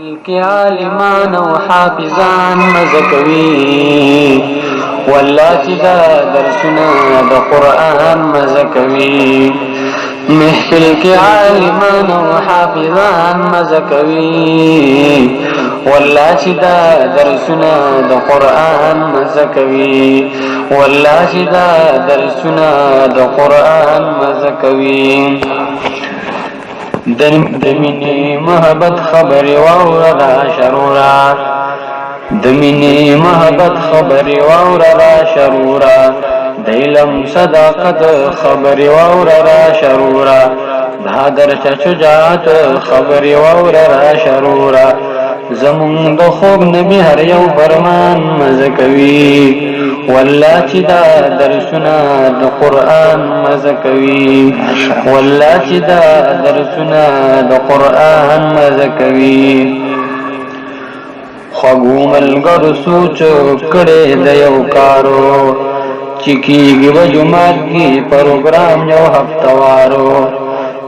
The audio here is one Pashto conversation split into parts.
کې عالمان او حافظان مزکوي والله چې دا درسونه د قرآن مزکوي محفل کې عالمان او حافظان مزکوي والله چې دا درسونه د قرآن مزکوي والله چې دا درسونه د قرآن مزکوي دمینی محبت خبر واورا شرورا دمینی محبت خبر واورا شرورا دیلم صداقت خبر واورا شرورا دادر شجاعت خبر واورا شرورا زمون د خوب نبی هر یو فرمان مزکوي والله چې دا درسونه د قرآن مزکوي والله چې دا درسونه د قرآن مزکوي خوږو ملګرو سوچ کړي د یو کارو چې کېږي به جومات کې پروګرام یو هفتوارو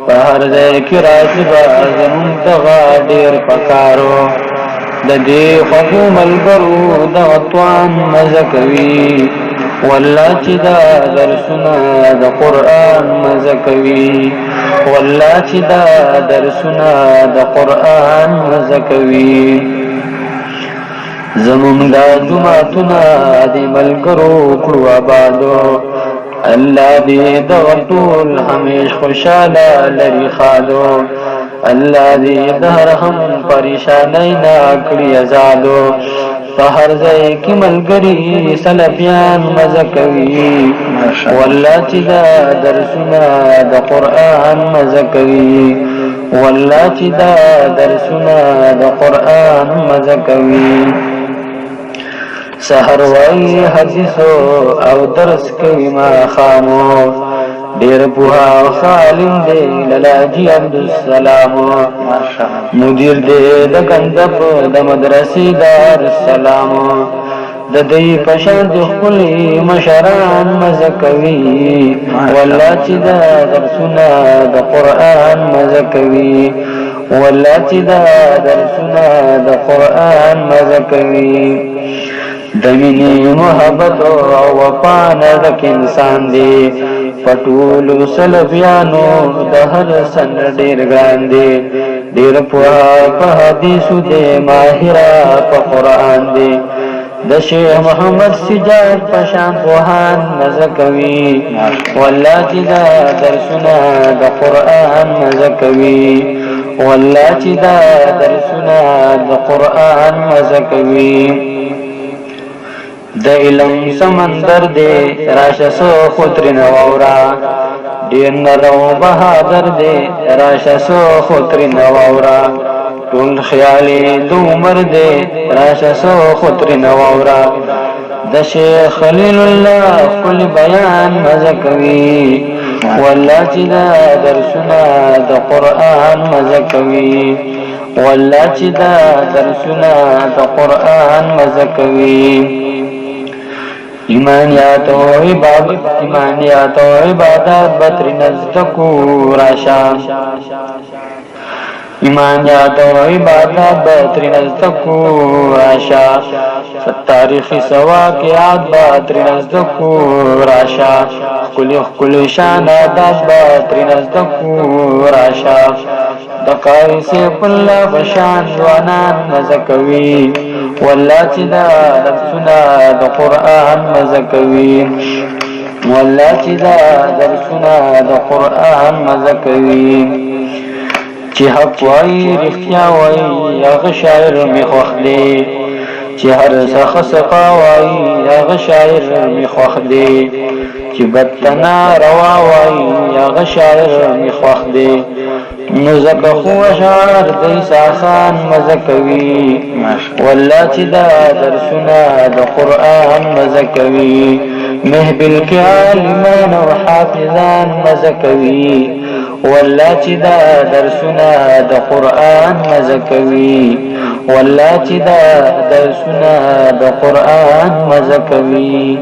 په هر ځای کې راځي به زمونږ دغه ډېر پکارو د دې خوږو ملګرو دغه توان مزه کوي والله چې دا درسونه د قرآن مزه کوي والله چې دا درسونه د قرآن مزه کوي زمونږ دا جوماتونه د ملګرو کړو آبادو الله دې دغه ټول همیش خوشاله لري خالو الله دې د هر هم پریشانۍ نه کړي آزادو په هر ځای کې ملګري سلفیان مزه کوي والله چې دا درسونه د قرآن مزه کوي والله چې دا درسونه د قرآن مزه کوي سحر وای حدیثو او درس کوي ما خامو ډیر پوها خالم دی لالاجی عبدالسلام مدیر دی د کندب د مدرسې دار السلام د دې پشان د خپل مشران مزه کوي والله چې دا درسونه د قرآن مزه کوي والله چې دا درسونه د قرآن مزه کوي دمینی محبت او وفا نرک انسان دی پټولو سلفیانو د هر سن ډیر ګران دی ډیر په حدیثو دی ماهره په قرآن دی د شیخ محمد سجاد پشان پوهان مزه کوي والله چې دا درسونه د قرآن مزه کوي والله چې دا درسونه د قرآن مزه کوي د علم سمندر دی راشه سو خطر نواورا ډیر نرو بهادر دی راشه سو خطر نواورا ټول خیالي د عمر دی راشه سو خطر نواورا د شیخ خلیل الله خپل بیان مزه کوي والله چې دا درسونه د قرآن مزه کوي والله چې دا درسونه د قرآن مزه کوي ایمانیات و عبادات بطر نزدکو راشا ایمانیات و عبادات بطر نزدکو راشا تاریخی سواقعات بطر نزدکو راشا کلی شان عادات بطر نزدکو راشا دقاری سیف اللہ بشان جوانان مزکوی والله چې دا درسونه د قرآن مزه کوي والله چې دا درسونه د قرآن مزه کوي چې حق وایي رښتیا وایي هغه شاعر مې خوښ دی چې هر څه سقا وایي هغه شاعر مې خوښ دی چې بدتنا روا وایي هغه شاعر مې خوښ دی نو زکه خو اشعار دی ساخان مزه کوي والله چې دا درسونه د قرآن مزه کوي محبل کې عالمان او حافظان مزه کوي والله چې دا درسونه د قرآن مزه کوي والله چې دا درسونه د قرآن مزه کوي